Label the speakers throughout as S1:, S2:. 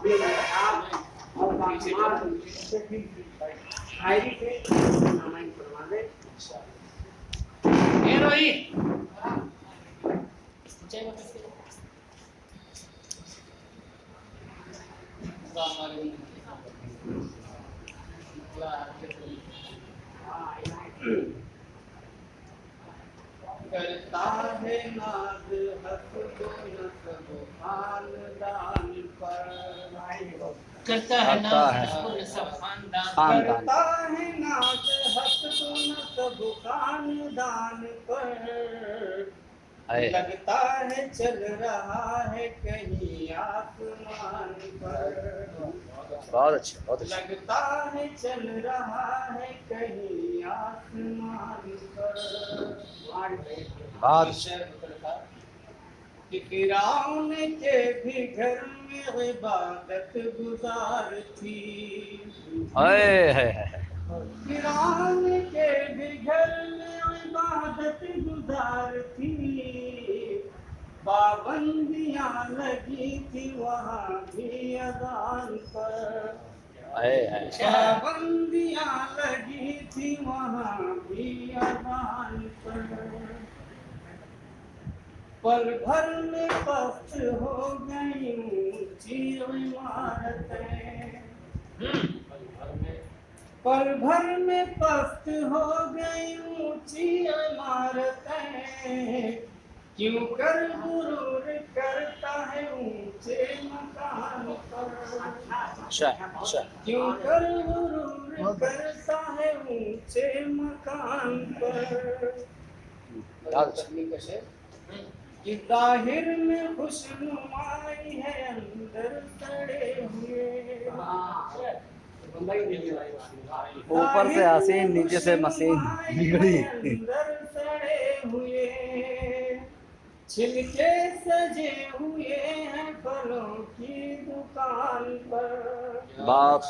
S1: आप और बाकी से शायरी से नामाइन करवा दे।
S2: ये रोई
S1: करता है नाज हसदो नसब खानदान पर,
S2: करता है ना सब खानदान
S1: करता है नाज हसदो नसब खानदान पर, लगता है चल रहा है कहीं आसमान पर,
S3: बहुत अच्छा, बहुत अच्छा।
S1: लगता है चल रहा है कहीं आसमान पर।
S3: बहुत
S1: कि फिरौन के भी घर में इबादत गुजार थी, फिरौन के भी घर में इबादत गुजार थी, पाबंदियां लगी थी वहाँ भी अज़ान पर, पाबंदियां लगी थी वहाँ भी अज़ान पर। पल भर में पस्त हो गई ऊंची इमारतें, पल भर में पस्त हो गई ऊंची इमारतें, क्यों कर गुरूर करता है ऊंचे मकान पर, क्यों कर गुरूर करता है ऊंचे मकान पर। कि जाहिर में खुशनुमाई है अंदर सड़े हुए,
S3: ऊपर से हसीन नीचे से मसीन बिगड़ी।
S1: अंदर सड़े हुए छिलके सजे हुए हैं फलों की दुकान पर,
S3: बहुत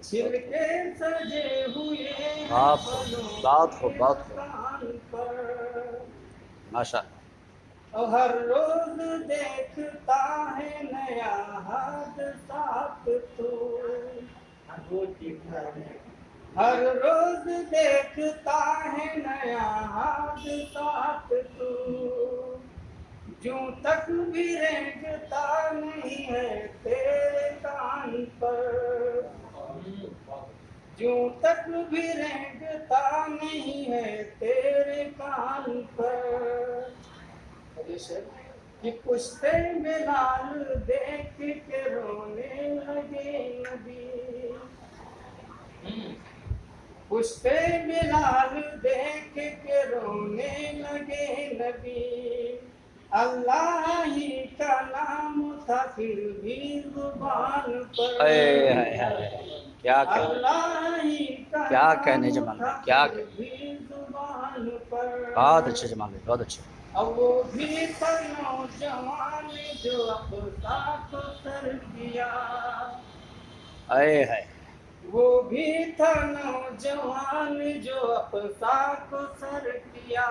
S1: छिलके सजे हुए हैं
S3: बहुत
S1: फलों
S3: बहुत
S1: की
S3: खूब, बहुत खूब।
S1: दुकान पर।
S3: माशा
S1: और हर रोज देखता है नया हादसा तू, हर रोज देखता है नया हादसा तू, जूं तक भी रेंगता नहीं है तेरे कान पर, जूं तक भी रेंगता नहीं है तेरे कान पर। कि पुश्ते में लाल देख के रोने लगे नबी, पुश्ते में लाल देख के रोने लगे नबी, अल्लाह ही का नाम था फिर भी जुबान पर,
S3: क्या
S1: अल्लाह ही का
S3: क्या कहने जमाल
S1: नाम था
S3: भाई, क्या
S1: फिर भी जुबान पर।
S3: बहुत अच्छे जमाल भाई, बहुत अच्छे।
S1: अब वो भी था नौजवान जो अपना को सर किया, वो भी था नौजवान जो अपना को सर किया,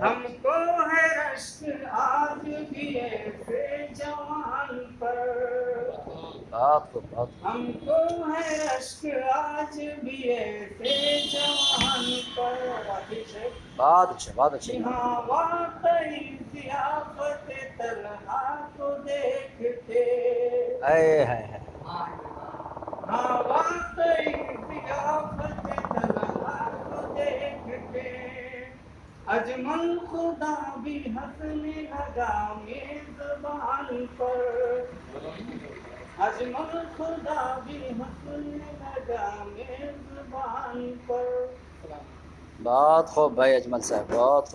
S1: हमको है रश्क आज भी ऐसे जवान पर, हमको है रश्क आज भी ऐसे जवान पर।
S3: बहुत अच्छे।
S1: हाँ वाकई ज़ियाफ़त तन्हा को देखते, हाँ वाकई ज़ियाफ़त तन्हा को देखते, अजमल खुदा भी हंसने लगा मेज़बान पर, अजमल खुदा भी हंसने लगा मेज़बान पर।
S3: बहुत खूब भाई अजमल साहब, बहुत खूब।